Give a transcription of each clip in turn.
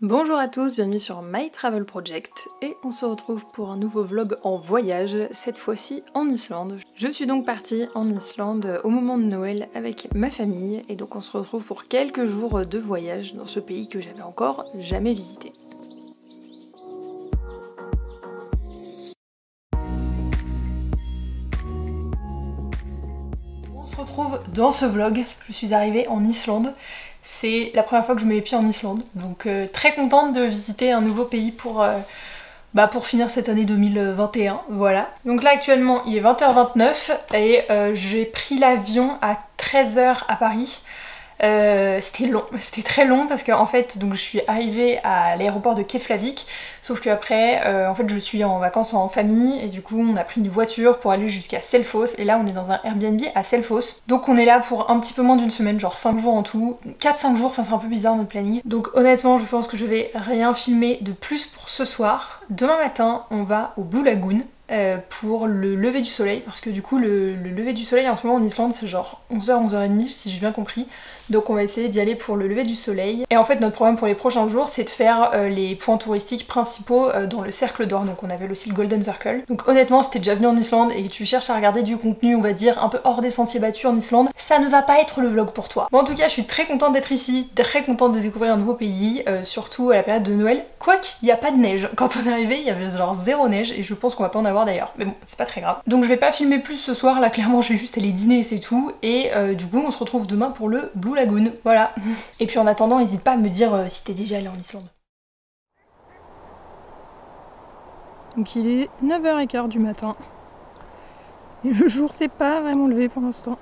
Bonjour à tous, bienvenue sur My Travel Project et on se retrouve pour un nouveau vlog en voyage, cette fois-ci en Islande. Je suis donc partie en Islande au moment de Noël avec ma famille et donc on se retrouve pour quelques jours de voyage dans ce pays que j'avais encore jamais visité. On se retrouve dans ce vlog, je suis arrivée en Islande. C'est la première fois que je mets les pieds en Islande, donc très contente de visiter un nouveau pays pour finir cette année 2021, voilà. Donc là actuellement il est 20h29 et j'ai pris l'avion à 13h à Paris. C'était long, c'était très long parce que en fait donc je suis arrivée à l'aéroport de Keflavik, sauf que après en fait je suis en vacances en famille et du coup on a pris une voiture pour aller jusqu'à Selfoss et là on est dans un Airbnb à Selfoss. Donc on est là pour un petit peu moins d'une semaine, genre 5 jours en tout, 4-5 jours, enfin c'est un peu bizarre notre planning. Donc honnêtement je pense que je vais rien filmer de plus pour ce soir. Demain matin on va au Blue Lagoon. Pour le lever du soleil, parce que du coup le lever du soleil en ce moment en Islande c'est genre 11h, 11h30 si j'ai bien compris, donc on va essayer d'y aller pour le lever du soleil. Et en fait notre programme pour les prochains jours c'est de faire les points touristiques principaux dans le cercle d'or, donc on avait aussi le Golden Circle. Donc honnêtement si t'es déjà venu en Islande et que tu cherches à regarder du contenu on va dire un peu hors des sentiers battus en Islande, ça ne va pas être le vlog pour toi. Bon en tout cas je suis très contente d'être ici, très contente de découvrir un nouveau pays, surtout à la période de Noël, quoique il n'y a pas de neige. Quand on est arrivé il y avait genre zéro neige et je pense qu'on va pas en avoir d'ailleurs, mais bon c'est pas très grave. Donc je vais pas filmer plus ce soir, là clairement je vais juste aller dîner et c'est tout, et du coup on se retrouve demain pour le Blue Lagoon, voilà. Et puis en attendant n'hésite pas à me dire si t'es déjà allé en Islande. Donc il est 9h15 du matin et le jour s'est pas vraiment levé pour l'instant.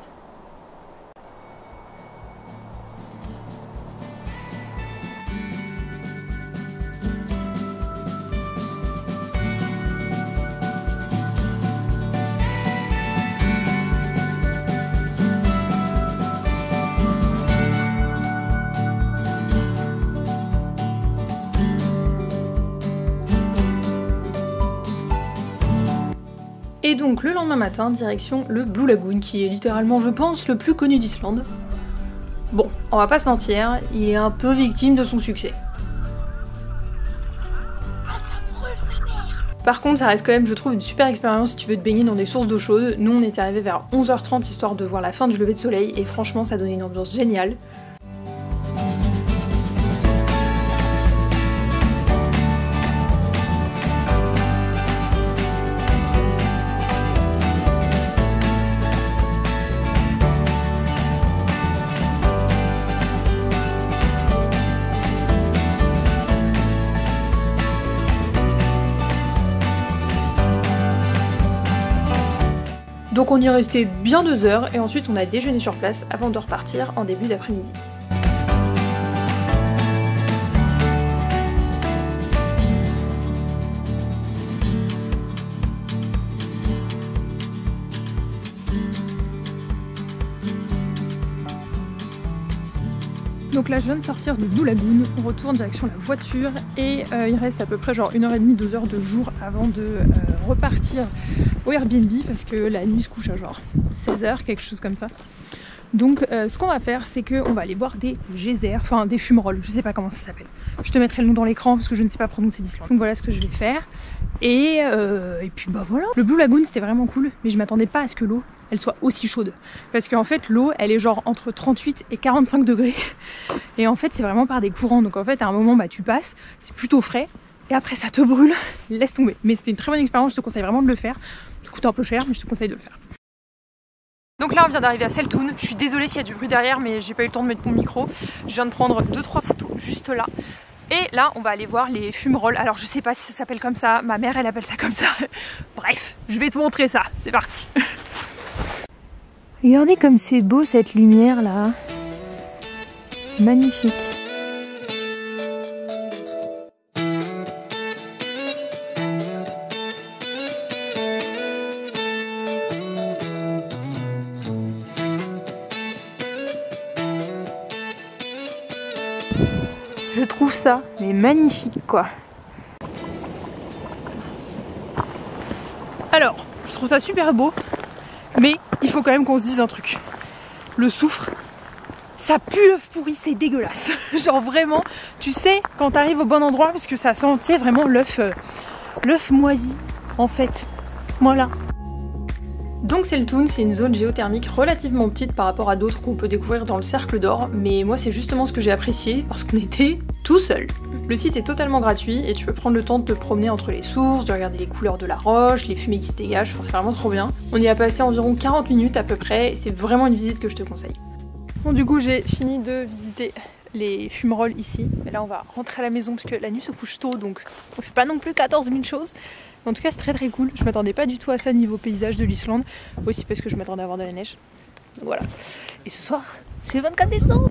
Et donc le lendemain matin, direction le Blue Lagoon, qui est littéralement, je pense, le plus connu d'Islande. Bon, on va pas se mentir, il est un peu victime de son succès. Par contre, ça reste quand même, je trouve, une super expérience si tu veux te baigner dans des sources d'eau chaude. Nous, on était arrivés vers 11h30 histoire de voir la fin du lever de soleil, et franchement, ça donnait une ambiance géniale. Donc on y est resté bien 2 heures et ensuite on a déjeuné sur place avant de repartir en début d'après-midi. Donc là je viens de sortir du Blue Lagoon, on retourne direction la voiture et il reste à peu près genre 1h30, 2 heures de jour avant de repartir au Airbnb parce que la nuit se couche à genre 16h, quelque chose comme ça. Donc ce qu'on va faire c'est qu'on va aller boire des geysers, enfin des fumerolles, je sais pas comment ça s'appelle. Je te mettrai le nom dans l'écran parce que je ne sais pas prononcer l'Islande. Donc voilà ce que je vais faire. Et puis bah voilà. Le Blue Lagoon c'était vraiment cool, mais je m'attendais pas à ce que l'eau elle soit aussi chaude. Parce qu'en fait l'eau elle est genre entre 38 et 45 degrés. Et en fait c'est vraiment par des courants. Donc en fait à un moment bah tu passes, c'est plutôt frais. Et après ça te brûle, laisse tomber. Mais c'était une très bonne expérience, je te conseille vraiment de le faire. Ça coûte un peu cher mais je te conseille de le faire. Donc là on vient d'arriver à Seltun, je suis désolée s'il y a du bruit derrière mais j'ai pas eu le temps de mettre mon micro. Je viens de prendre 2-3 photos juste là. Et là on va aller voir les fumerolles, alors je sais pas si ça s'appelle comme ça, ma mère elle appelle ça comme ça. Bref, je vais te montrer ça, c'est parti. Regardez comme c'est beau cette lumière là, magnifique. Je trouve ça mais magnifique quoi. Alors, je trouve ça super beau, mais il faut quand même qu'on se dise un truc. Le soufre, Ça pue l'œuf pourri, c'est dégueulasse. Genre vraiment, tu sais, quand t'arrives au bon endroit, parce que ça sent, tu sais, vraiment l'œuf moisi, en fait. Voilà. Donc Seltoun, c'est une zone géothermique relativement petite par rapport à d'autres qu'on peut découvrir dans le Cercle d'Or, mais moi c'est justement ce que j'ai apprécié parce qu'on était tout seul. Le site est totalement gratuit et tu peux prendre le temps de te promener entre les sources, de regarder les couleurs de la roche, les fumées qui se dégagent, enfin, c'est vraiment trop bien. On y a passé environ 40 minutes à peu près et c'est vraiment une visite que je te conseille. Bon du coup j'ai fini de visiter les fumerolles ici, mais là on va rentrer à la maison parce que la nuit se couche tôt donc on fait pas non plus 14 000 choses. En tout cas c'est très cool, je m'attendais pas du tout à ça niveau paysage de l'Islande, aussi parce que je m'attendais à avoir de la neige. Donc voilà. Et ce soir, c'est le 24 décembre.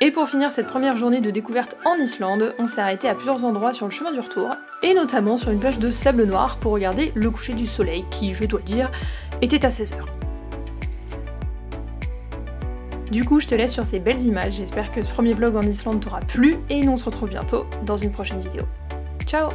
Et pour finir cette première journée de découverte en Islande, on s'est arrêté à plusieurs endroits sur le chemin du retour, et notamment sur une plage de sable noir pour regarder le coucher du soleil qui, je dois le dire, était à 16h. Du coup, je te laisse sur ces belles images, j'espère que ce premier vlog en Islande t'aura plu, et nous on se retrouve bientôt dans une prochaine vidéo. Ciao!